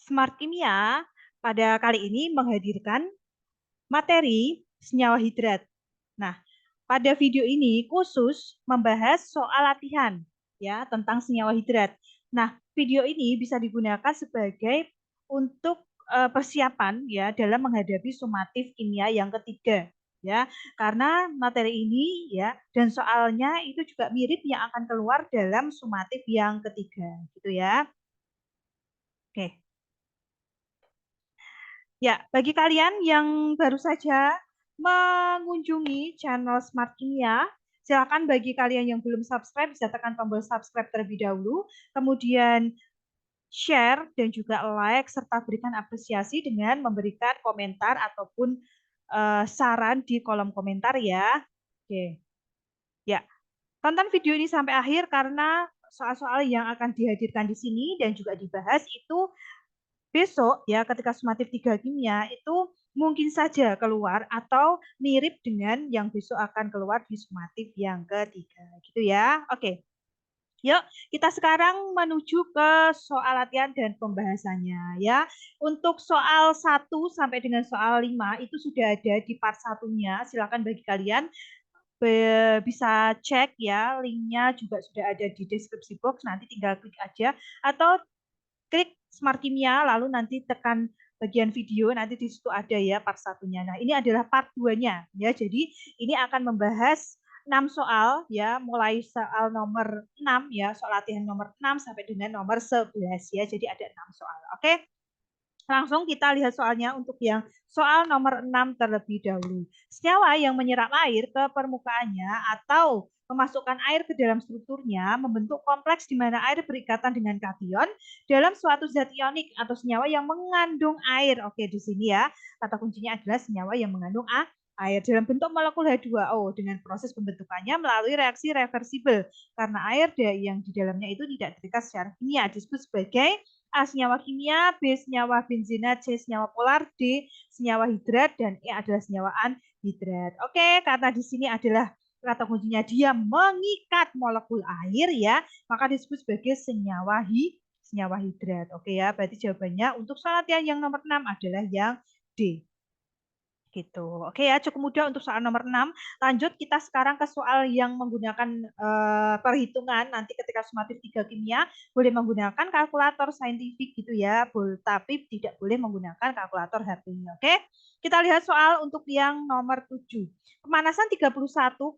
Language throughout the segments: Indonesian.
Smart Kimia pada kali ini menghadirkan materi senyawa hidrat. Nah, pada video ini khusus membahas soal latihan ya tentang senyawa hidrat. Nah, video ini bisa digunakan sebagai untuk persiapan ya dalam menghadapi sumatif kimia yang ketiga ya. Karena materi ini ya dan soalnya itu juga mirip yang akan keluar dalam sumatif yang ketiga gitu ya. Oke. Ya, bagi kalian yang baru saja mengunjungi channel Smart Kimia, silakan bagi kalian yang belum subscribe bisa tekan tombol subscribe terlebih dahulu, kemudian share dan juga like serta berikan apresiasi dengan memberikan komentar ataupun saran di kolom komentar ya. Oke. Ya, tonton video ini sampai akhir karena soal-soal yang akan dihadirkan di sini dan juga dibahas itu besok ya ketika sumatif 3 kimia itu mungkin saja keluar atau mirip dengan yang besok akan keluar di sumatif yang ketiga gitu ya. Oke. Yuk, kita sekarang menuju ke soal latihan dan pembahasannya ya. Untuk soal 1 sampai dengan soal 5 itu sudah ada di part satunya. Silakan bagi kalian bisa cek ya, linknya juga sudah ada di deskripsi box. Nanti tinggal klik aja atau klik Smart Kimia, lalu nanti tekan bagian video, nanti di situ ada ya part satunya. Nah, ini adalah part 2-nya ya. Jadi, ini akan membahas 6 soal ya, mulai soal nomor 6 ya, soal latihan nomor 6 sampai dengan nomor 11 ya. Jadi ada 6 soal. Oke. Langsung kita lihat soalnya untuk yang soal nomor 6 terlebih dahulu. Senyawa yang menyerap air ke permukaannya atau memasukkan air ke dalam strukturnya membentuk kompleks di mana air berikatan dengan kation dalam suatu zat ionik atau senyawa yang mengandung air. Oke, di sini ya, kata kuncinya adalah senyawa yang mengandung air dalam bentuk molekul H2O dengan proses pembentukannya melalui reaksi reversibel karena air yang di dalamnya itu tidak terikat secara kimia disebut sebagai A senyawa kimia, B senyawa benzena, C senyawa polar, D senyawa hidrat, dan E adalah senyawa anhidrat. Oke, karena di sini adalah kata kuncinya dia mengikat molekul air ya, maka disebut sebagai senyawa hidrat. Oke ya, berarti jawabannya untuk soal latihan yang nomor 6 adalah yang D. Gitu. Oke ya, cukup mudah untuk soal nomor 6. Lanjut kita sekarang ke soal yang menggunakan perhitungan. Nanti ketika sumatif 3 kimia boleh menggunakan kalkulator saintifik gitu ya, tapi tidak boleh menggunakan kalkulator HP. Oke. Kita lihat soal untuk yang nomor 7. Pemanasan 31,2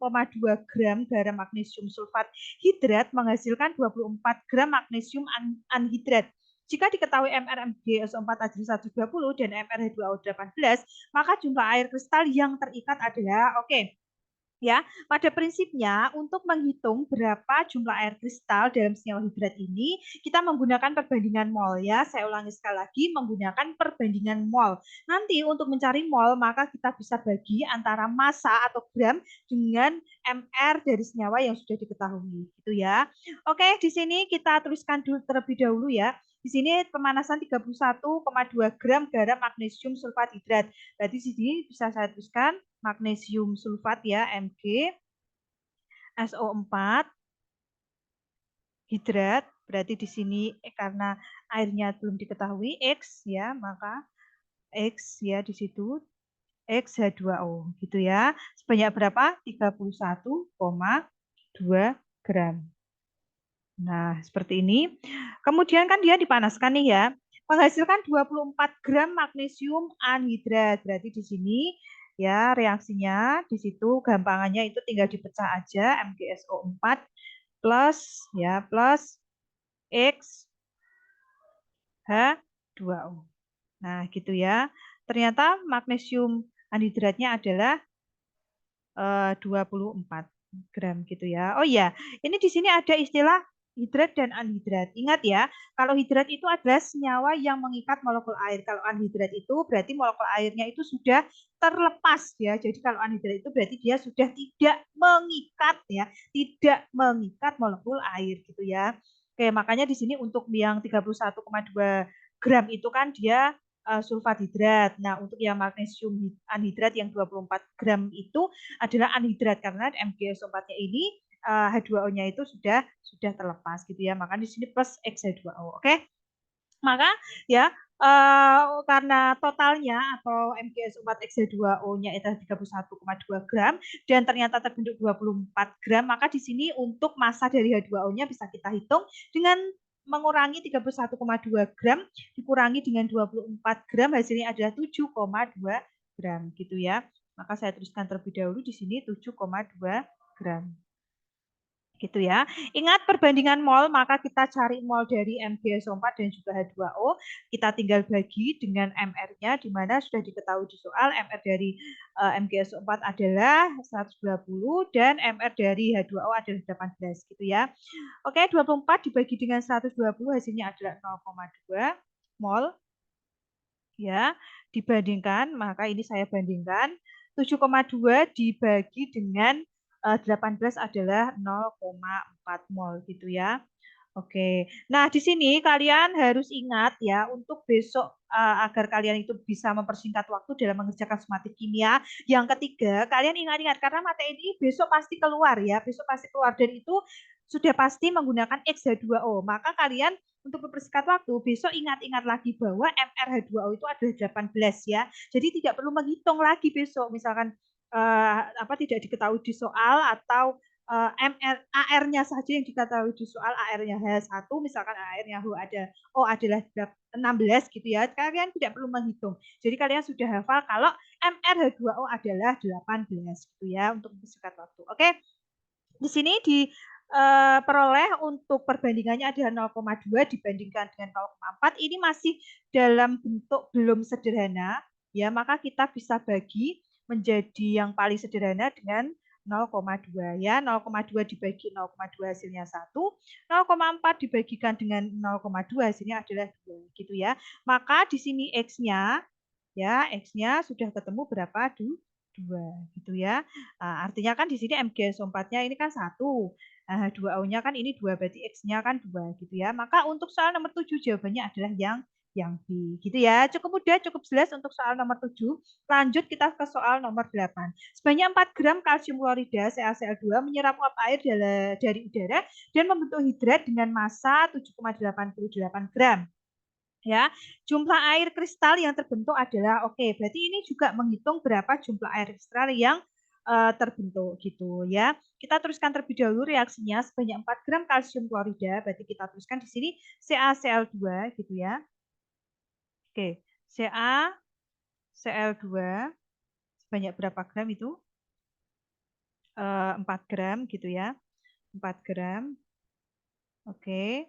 gram garam magnesium sulfat hidrat menghasilkan 24 gram magnesium anhidrat. Jika diketahui MrMgSO4 H120 dan MrH2O 18, maka jumlah air kristal yang terikat adalah oke. Ya, pada prinsipnya untuk menghitung berapa jumlah air kristal dalam senyawa hidrat ini, kita menggunakan perbandingan mol ya. Saya ulangi sekali lagi, menggunakan perbandingan mol. Nanti untuk mencari mol, maka kita bisa bagi antara massa atau gram dengan mr dari senyawa yang sudah diketahui, gitu ya. Oke, di sini kita tuliskan dulu terlebih dahulu ya. Di sini pemanasan 31,2 gram garam magnesium sulfat hidrat. Berarti di sini bisa saya tuliskan magnesium sulfat ya, Mg, SO4, hidrat, berarti di sini karena airnya belum diketahui, X ya, maka X ya di situ, X H2O gitu ya. Sebanyak berapa? 31,2 gram. Nah, seperti ini. Kemudian kan dia dipanaskan nih ya. Menghasilkan 24 gram magnesium anhidrat. Berarti di sini ya reaksinya di situ gampangannya itu tinggal dipecah aja MgSO4 plus ya plus X H2O. Nah, gitu ya. Ternyata magnesium anhidratnya adalah 24 gram gitu ya. Oh iya, ini di sini ada istilah hidrat dan anhidrat. Ingat ya, kalau hidrat itu adalah senyawa yang mengikat molekul air. Kalau anhidrat itu berarti molekul airnya itu sudah terlepas ya. Jadi kalau anhidrat itu berarti dia sudah tidak mengikat ya, tidak mengikat molekul air gitu ya. Oke, makanya di sini untuk yang 31,2 gram itu kan dia sulfat hidrat. Nah, untuk yang magnesium anhidrat yang 24 gram itu adalah anhidrat karena MgSO4-nya ini H2O-nya itu sudah terlepas gitu ya. Maka di sini plus X H2O. Oke. Maka ya karena totalnya atau MgS4 X2O-nya itu 31,2 gram dan ternyata terbentuk 24 gram, maka di sini untuk massa dari H2O-nya bisa kita hitung dengan mengurangi 31,2 gram dikurangi dengan 24 gram, hasilnya adalah 7,2 gram gitu ya. Maka saya tuliskan terlebih dahulu di sini 7,2 gram. Gitu ya. Ingat perbandingan mol, maka kita cari mol dari MgSO4 dan juga H2O. Kita tinggal bagi dengan MR-nya, di mana sudah diketahui di soal MR dari MgSO4 adalah 120 dan MR dari H2O adalah 18 gitu ya. Oke, 24 dibagi dengan 120 hasilnya adalah 0,2 mol ya. Dibandingkan, maka ini saya bandingkan 7,2 dibagi dengan 18 adalah 0,4 mol gitu ya. Oke. Nah, di sini kalian harus ingat ya untuk besok agar kalian itu bisa mempersingkat waktu dalam mengerjakan sumatif kimia. Yang ketiga, kalian ingat-ingat karena materi ini besok pasti keluar ya, besok pasti keluar dan itu sudah pasti menggunakan XH2O. Maka kalian untuk mempersingkat waktu, besok ingat-ingat lagi bahwa MrH2O itu adalah 18 ya. Jadi tidak perlu menghitung lagi besok misalkan tidak diketahui di soal atau AR-nya saja yang diketahui di soal AR-nya H1 misalkan AR-nya H ada adalah 16 gitu ya. Kalian tidak perlu menghitung. Jadi kalian sudah hafal kalau MrH2O adalah 18 gitu ya untuk mempersingkat waktu. Oke. Di sini diperoleh untuk perbandingannya adalah 0,2 dibandingkan dengan 0,4. Ini masih dalam bentuk belum sederhana ya, maka kita bisa bagi menjadi yang paling sederhana dengan 0,2 ya. 0,2 dibagi 0,2 hasilnya 1, 0,4 dibagikan dengan 0,2 hasilnya adalah 2 gitu ya. Maka di sini X-nya ya, X-nya sudah ketemu berapa? 2 gitu ya. Artinya kan di sini MgSO4-nya ini kan 1. 2O-nya kan ini 2, berarti X-nya kan 2 gitu ya. Maka untuk soal nomor 7 jawabannya adalah yang B gitu ya. Cukup mudah, cukup jelas untuk soal nomor 7. Lanjut kita ke soal nomor 8. Sebanyak 4 gram kalsium klorida CaCl2 menyerap uap air dari udara dan membentuk hidrat dengan massa 7,88 gram. Ya, jumlah air kristal yang terbentuk adalah oke. Berarti ini juga menghitung berapa jumlah air kristal yang terbentuk gitu ya. Kita teruskan terlebih dahulu reaksinya sebanyak 4 gram kalsium klorida. Berarti kita teruskan di sini CaCl2 gitu ya. Oke, CaCl2 sebanyak berapa gram itu? 4 gram gitu ya. 4 gram. Oke.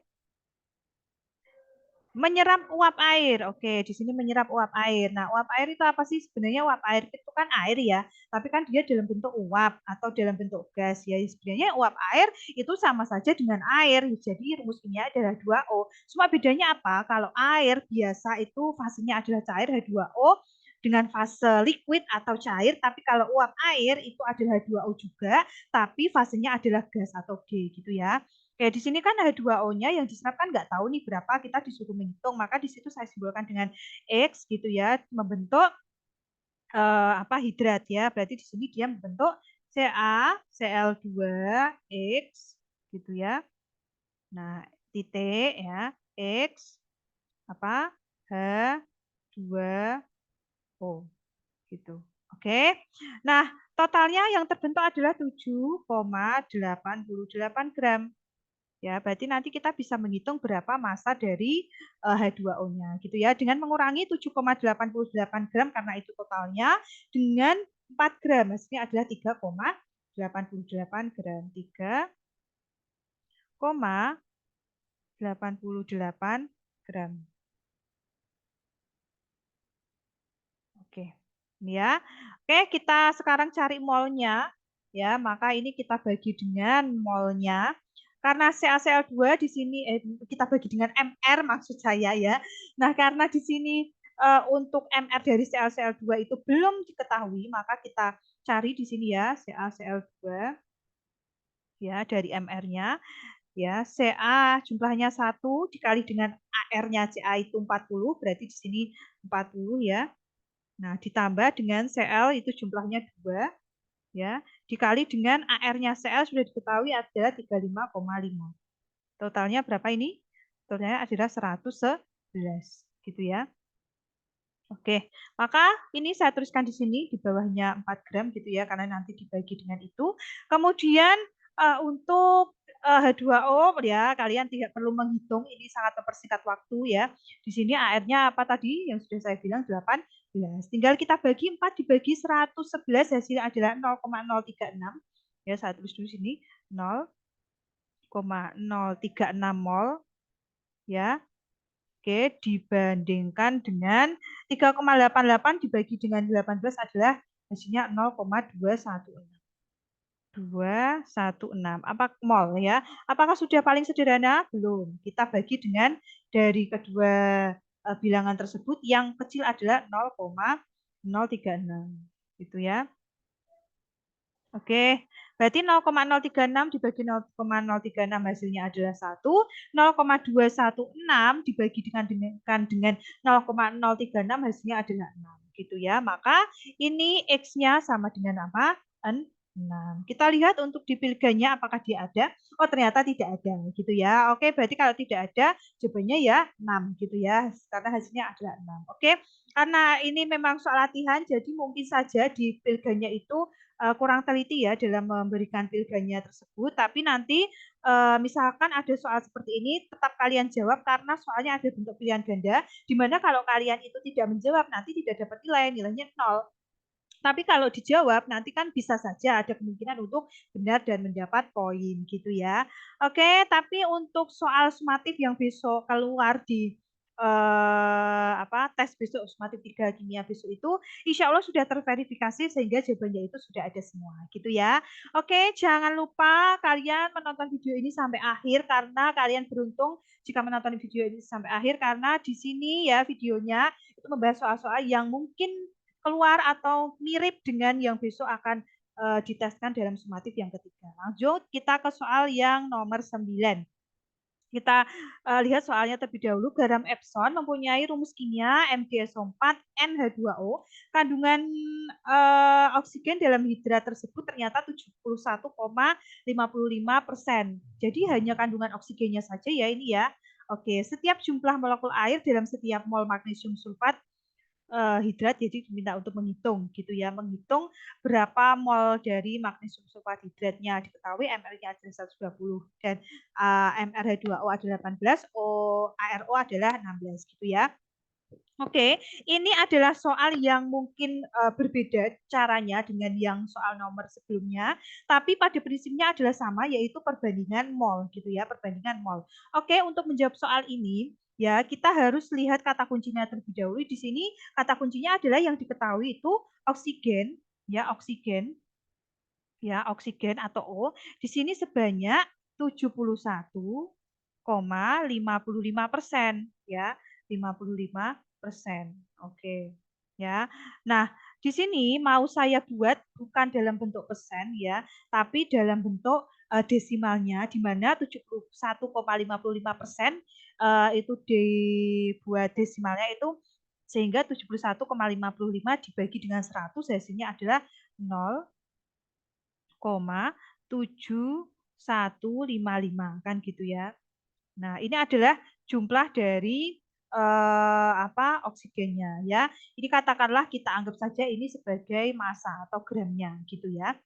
Menyerap uap air. Oke, di sini menyerap uap air. Nah, uap air itu apa sih? Sebenarnya uap air itu kan air ya, tapi kan dia dalam bentuk uap atau dalam bentuk gas ya. Sebenarnya uap air itu sama saja dengan air. Jadi rumus ini adalah 2O. Cuma bedanya apa? Kalau air biasa itu fasenya adalah cair H2O dengan fase liquid atau cair, tapi kalau uap air itu adalah H2O juga, tapi fasenya adalah gas atau G gitu ya. Oke, di sini kan H2O-nya yang diserap kan nggak tahu nih berapa, kita disuruh menghitung, maka di situ saya simbolkan dengan X gitu ya, membentuk hidrat ya. Berarti di sini dia membentuk CaCl2X gitu ya. Nah, titik ya, X H2O gitu. Oke. Nah, totalnya yang terbentuk adalah 7,88 gram. Ya, berarti nanti kita bisa menghitung berapa massa dari H2O-nya gitu ya. Dengan mengurangi 7,88 gram karena itu totalnya dengan 4 gram. Hasilnya adalah 3,88 gram. 3,88 gram. Oke. Ini ya. Oke, kita sekarang cari molnya. Ya, maka ini kita bagi dengan molnya. Karena CaCl2 di sini kita bagi dengan MR maksud saya ya. Nah, karena di sini untuk MR dari CaCl2 itu belum diketahui, maka kita cari di sini ya CaCl2 ya dari MR-nya ya. Ca jumlahnya 1 dikali dengan AR-nya Ca itu 40, berarti di sini 40 ya. Nah, ditambah dengan Cl itu jumlahnya 2 ya, dikali dengan AR-nya Cl sudah diketahui adalah 35,5. Totalnya berapa ini? Totalnya adalah 111 gitu ya. Oke, maka ini saya tuliskan di sini di bawahnya 4 gram gitu ya, karena nanti dibagi dengan itu. Kemudian untuk H2O ya, kalian tidak perlu menghitung, ini sangat mempersingkat waktu ya. Di sini AR-nya apa tadi yang sudah saya bilang 18. Tinggal kita bagi 4 dibagi 111 hasilnya adalah 0,036. Ya, saya tulis dulu sini 0,036 mol ya. Oke, dibandingkan dengan 3,88 dibagi dengan 18 adalah hasilnya 0,216. 216. Apa mol ya? Apakah sudah paling sederhana? Belum. Kita bagi dengan dari kedua bilangan tersebut yang kecil adalah 0,036. Gitu ya. Oke, berarti 0,036 dibagi 0,036 hasilnya adalah 1. 0,216 dibagi dengan 0,036 hasilnya adalah 6. Gitu ya. Maka ini X-nya sama dengan apa? 6. Kita lihat untuk di pilganya apakah dia ada. Oh, ternyata tidak ada gitu ya. Oke, berarti kalau tidak ada jawabannya ya 6 gitu ya. Karena hasilnya adalah 6. Oke, karena ini memang soal latihan jadi mungkin saja di pilganya itu kurang teliti ya dalam memberikan pilganya tersebut. Tapi nanti misalkan ada soal seperti ini, tetap kalian jawab karena soalnya ada bentuk pilihan ganda, di mana kalau kalian itu tidak menjawab, nanti tidak dapat nilai, nilainya 0. Tapi kalau dijawab, nanti kan bisa saja ada kemungkinan untuk benar dan mendapat poin gitu ya. Oke, tapi untuk soal sumatif yang besok keluar di tes besok sumatif 3 kimia besok itu insya Allah sudah terverifikasi sehingga jawabannya itu sudah ada semua gitu ya. Oke, jangan lupa kalian menonton video ini sampai akhir karena kalian beruntung jika menonton video ini sampai akhir karena di sini ya videonya itu membahas soal-soal yang mungkin keluar atau mirip dengan yang besok akan diteskan dalam sumatif yang ketiga. Lanjut kita ke soal yang nomor 9. Kita lihat soalnya terlebih dahulu. Garam Epson mempunyai rumus kimia MgSO4 NH2O. Kandungan oksigen dalam hidrat tersebut ternyata 71,55%. Jadi hanya kandungan oksigennya saja ya ini ya. Oke, setiap jumlah molekul air dalam setiap mol magnesium sulfat hidrat, jadi diminta untuk menghitung gitu ya, menghitung berapa mol dari magnesium sulfat hidratnya. Diketahui ml-nya adalah 120 dan MrH2O adalah 18, ARO adalah 16 gitu ya. Oke, ini adalah soal yang mungkin berbeda caranya dengan yang soal nomor sebelumnya, tapi pada prinsipnya adalah sama, yaitu perbandingan mol gitu ya, perbandingan mol. Oke, untuk menjawab soal ini, ya kita harus lihat kata kuncinya terlebih dahulu. Di sini kata kuncinya adalah yang diketahui itu oksigen, ya oksigen atau O. Di sini sebanyak 71,55% ya, 55%. Oke. Ya. Nah, di sini mau saya buat bukan dalam bentuk persen ya, tapi dalam bentuk desimalnya di mana 71,55% itu dibuat desimalnya itu sehingga 71,55 dibagi dengan 100 hasilnya adalah 0,7155 kan gitu ya. Nah, ini adalah jumlah dari oksigennya ya. Ini katakanlah kita anggap saja ini sebagai massa atau gramnya gitu ya.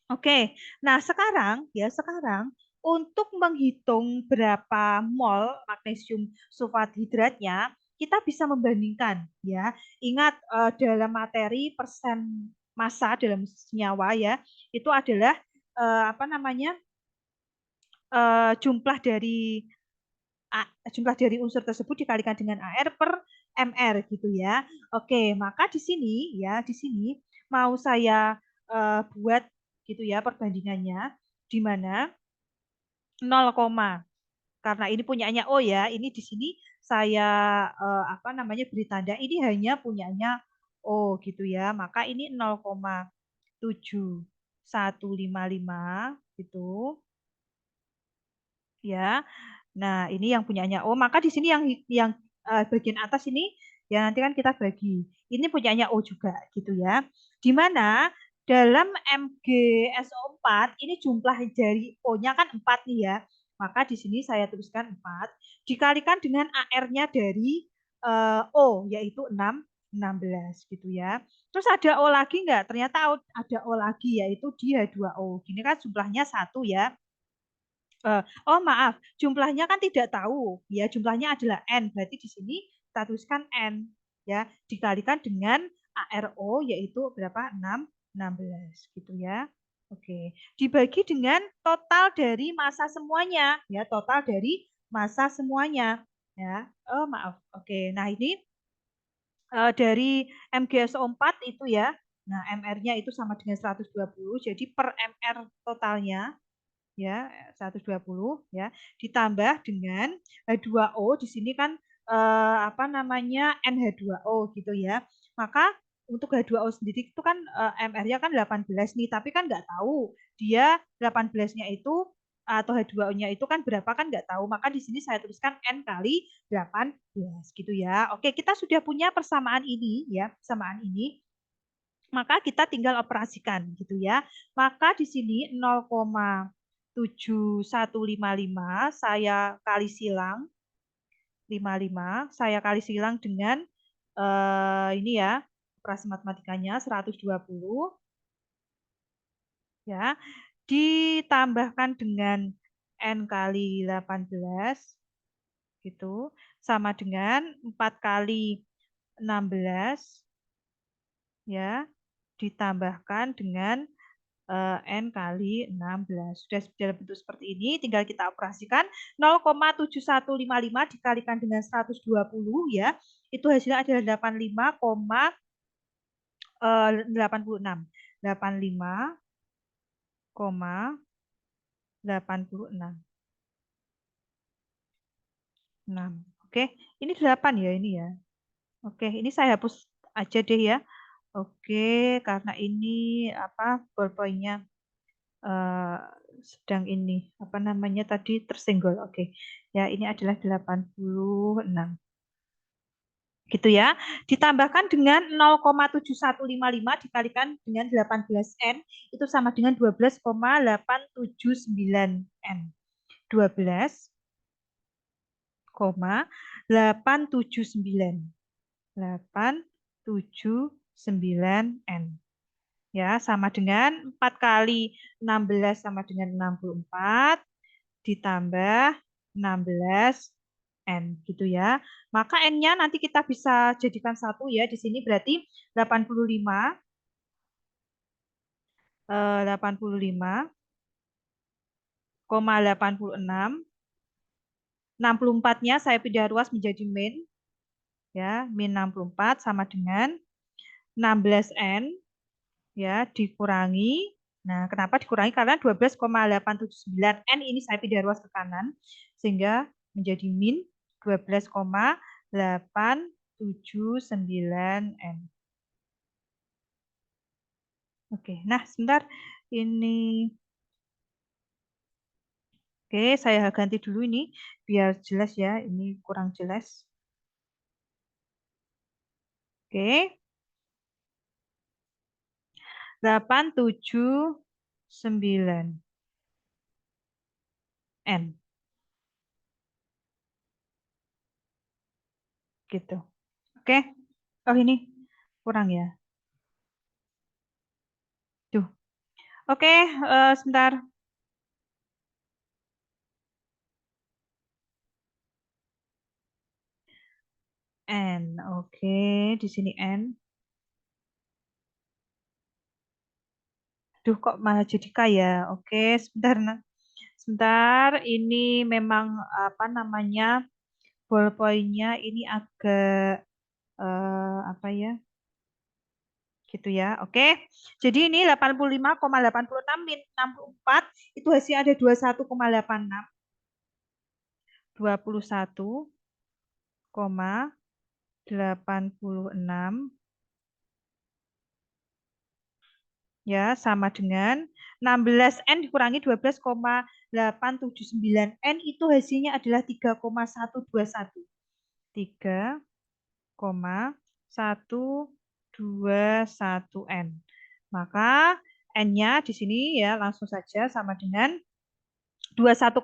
Oke. Nah, sekarang untuk menghitung berapa mol magnesium sulfat hidratnya, kita bisa membandingkan ya. Ingat dalam materi persen massa dalam senyawa ya, itu adalah jumlah dari jumlah dari unsur tersebut dikalikan dengan AR per MR gitu ya. Oke, maka di sini mau saya buat gitu ya perbandingannya di mana 0, karena ini punyanya O ya. Ini di sini saya beri tanda ini hanya punyanya O gitu ya. Maka ini 0,7155 gitu ya. Nah, ini yang punyanya O. Maka di sini yang bagian atas ini ya nanti kan kita bagi. Ini punyanya O juga gitu ya. Di mana dalam MgSO4 ini jumlah dari O-nya kan 4 nih ya. Maka di sini saya tuliskan 4 dikalikan dengan AR-nya dari O, yaitu 16 gitu ya. Terus ada O lagi nggak? Ternyata ada O lagi, yaitu di H2O. Gini kan jumlahnya 1 ya. Oh maaf, jumlahnya kan tidak tahu. Ya, jumlahnya adalah N. Berarti di sini kita tuliskan N. Ya, dikalikan dengan ARO, yaitu berapa? 16 gitu ya. Oke, dibagi dengan total dari massa semuanya. Ya, total dari massa semuanya. Ya, oh maaf. Oke, nah ini dari MgSO4 itu ya. Nah, MR-nya itu sama dengan 120. Jadi per MR totalnya ya 120 ya ditambah dengan H2O di sini kan apa namanya NH2O gitu ya. Maka untuk H2O sendiri itu kan MR-nya kan 18 nih, tapi kan nggak tahu dia 18-nya itu atau H2O-nya itu kan berapa kan nggak tahu. Maka di sini saya tuliskan N kali 18 gitu ya. Oke, kita sudah punya persamaan ini ya, persamaan ini. Maka kita tinggal operasikan gitu ya. Maka di sini 0,7155 saya kali silang 55 saya kali silang dengan ini ya operasi matematikanya 120 ya ditambahkan dengan N kali 18 gitu sama dengan 4 kali 16 ya ditambahkan dengan N kali 16. Sudah dalam bentuk seperti ini, tinggal kita operasikan 0,7155 dikalikan dengan 120 ya. Itu hasilnya adalah 85,86. 85,86. Oke, ini 8 ya ini ya. Oke, ini saya hapus aja deh ya. Oke, karena ini apa ballpointnya eh, sedang ini apa namanya tadi tersenggol. Oke. Ya, ini adalah 86. Gitu ya. Ditambahkan dengan 0,7155 dikalikan dengan 18N itu sama dengan 12,879 N. 12,879. 879 N. Ya, sama dengan 4 kali 16 sama dengan 64 ditambah 16 N gitu ya. Maka N-nya nanti kita bisa jadikan satu ya. Di sini berarti 85 85,86 64-nya saya pindah ruas menjadi min ya, min 64 sama dengan 16N ya dikurangi. Nah, kenapa dikurangi? Karena 12,879 N ini saya pindah ruas ke kanan sehingga menjadi min 12,879 N. Oke, nah sebentar ini. Oke, saya ganti dulu ini biar jelas ya. Ini kurang jelas. Oke. 879 N gitu. Oke. Oh ini kurang ya. Tuh. Oke, sebentar. N. Oke, di sini N. Duh, kok malah jadi K ya? Oke, sebentar. Sebentar, ini memang apa namanya ballpointnya ini agak apa ya? Gitu ya. Oke. Jadi ini 85,86 min 64 itu hasilnya ada 21,86. 21,86 ya sama dengan 16N dikurangi 12,879N itu hasilnya adalah 3,121. 3,121N. Maka N-nya di sini ya langsung saja sama dengan 21,86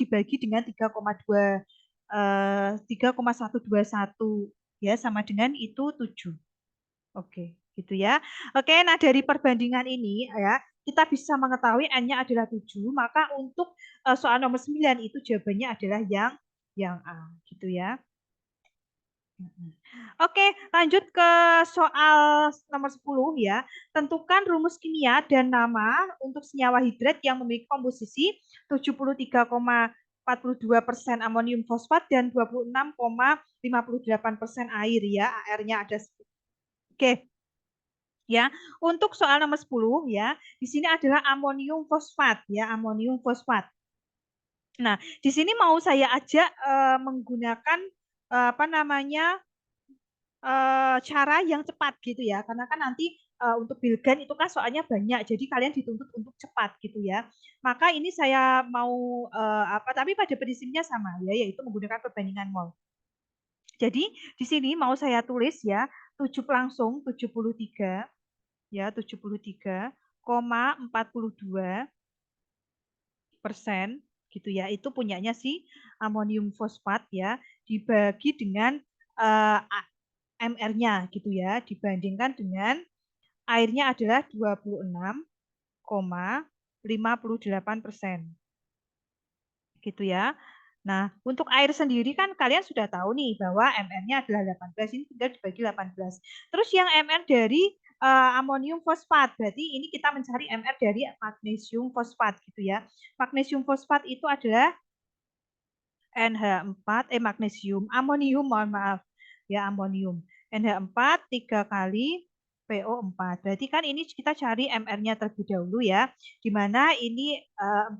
dibagi dengan 3,2 3,121 ya, sama dengan itu 7. Oke, gitu ya. Oke, nah dari perbandingan ini ya, kita bisa mengetahui N-nya adalah 7, maka untuk soal nomor 9 itu jawabannya adalah yang A, gitu ya. Oke, lanjut ke soal nomor 10 ya. Tentukan rumus kimia dan nama untuk senyawa hidrat yang memiliki komposisi 73,42% amonium fosfat dan 26,58% air ya. AR-nya ada. Oke, ya. Untuk soal nomor 10 ya, di sini adalah amonium fosfat ya, amonium fosfat. Nah, di sini mau saya ajak menggunakan apa namanya cara yang cepat gitu ya, karena kan nanti untuk Bilgan itu kan soalnya banyak, jadi kalian dituntut untuk cepat gitu ya. Maka ini saya mau apa, tapi pada prinsipnya sama ya, yaitu menggunakan perbandingan mol. Jadi di sini mau saya tulis ya, 7 langsung 73 ya, 73,42% gitu ya. Itu punyanya si amonium fosfat ya, dibagi dengan eh, MR-nya gitu ya, dibandingkan dengan airnya adalah 26,58% gitu ya. Nah, untuk air sendiri kan kalian sudah tahu nih bahwa MR-nya adalah 18, ini tinggal dibagi 18. Terus yang MR dari amonium fosfat, berarti ini kita mencari MR dari magnesium fosfat gitu ya. Magnesium fosfat itu adalah NH4, magnesium, amonium, mohon maaf. Ya, amonium. NH4 3 kali PO4. Berarti kan ini kita cari MR-nya terlebih dahulu ya. Di mana ini 14,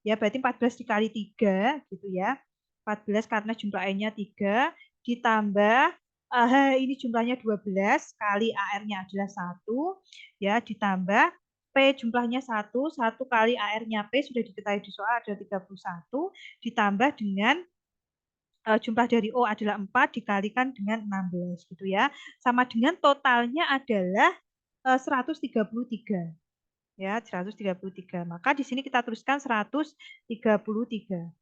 ya berarti 14 dikali 3 gitu ya. 14 karena jumlah airnya 3, ditambah ini jumlahnya 12 kali AR-nya adalah 1, ya ditambah P jumlahnya 1 kali AR-nya P sudah diketahui di soal ada 31, ditambah dengan jumlah dari O adalah 4 dikalikan dengan 16 gitu ya. Sama dengan totalnya adalah 133 ya, 133. Maka di sini kita tuliskan 133.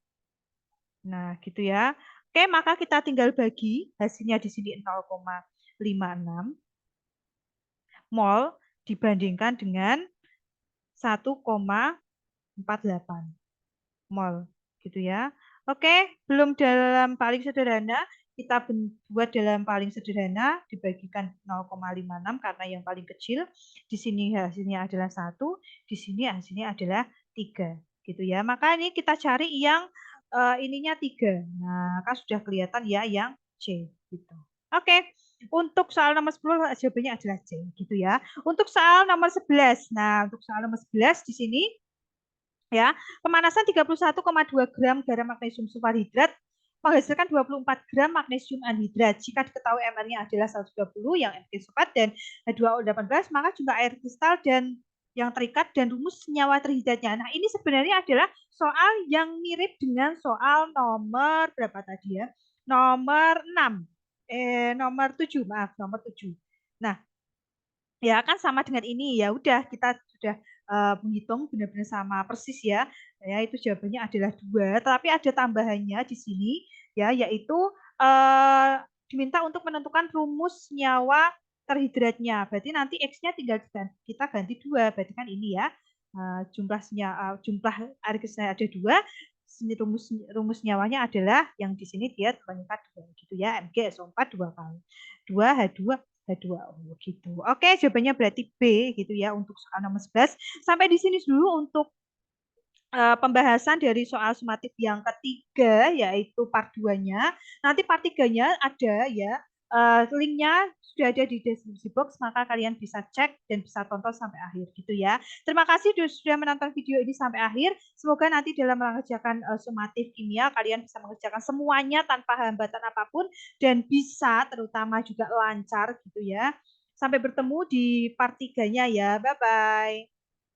Nah, gitu ya. Oke, maka kita tinggal bagi hasilnya di sini 0,56 mol dibandingkan dengan 1,48 mol gitu ya. Oke, belum dalam paling sederhana, kita buat dalam paling sederhana dibagikan 0,56 karena yang paling kecil. Di sini hasilnya adalah 1, di sini hasilnya adalah 3 gitu ya. Maka ini kita cari yang ininya 3. Nah, kan sudah kelihatan ya yang C gitu. Oke, untuk soal nomor 10 jawabannya adalah C gitu ya. Untuk soal nomor 11. Nah, untuk soal nomor 11 di sini ya, pemanasan 31,2 gram garam magnesium sulfahidrat menghasilkan 24 gram magnesium anhidrat. Jika diketahui MR-nya adalah 130 yang MG sulfat dan H2O18, maka jumlah air kristal dan yang terikat dan rumus senyawa terhidratnya. Nah, ini sebenarnya adalah soal yang mirip dengan soal nomor berapa tadi ya? Nomor 6. Nomor 7, maaf, nomor 7. Nah, ya kan sama dengan ini, ya udah kita sudah menghitung benar-benar sama persis ya. Ya itu jawabannya adalah 2, tapi ada tambahannya di sini ya, yaitu diminta untuk menentukan rumus nyawa terhidratnya. Berarti nanti X-nya tinggal kita ganti 2, berarti kan ini ya. Jumlah air kristalnya ada 2, rumus nyawanya adalah yang di sini dia terbanyak 2 gitu ya. MgSO4 2 kali. 2H2 H2O gitu. Oke, jawabannya berarti B gitu ya untuk soal nomor 11. Sampai di sini dulu untuk pembahasan dari soal sumatif yang ketiga, yaitu part 2-nya. Nanti part 3-nya ada ya, linknya sudah ada di deskripsi box, maka kalian bisa cek dan bisa tonton sampai akhir gitu ya. Terima kasih sudah menonton video ini sampai akhir. Semoga nanti dalam mengerjakan sumatif kimia, kalian bisa mengerjakan semuanya tanpa hambatan apapun, dan bisa terutama juga lancar gitu ya. Sampai bertemu di part 3-nya ya. Bye-bye.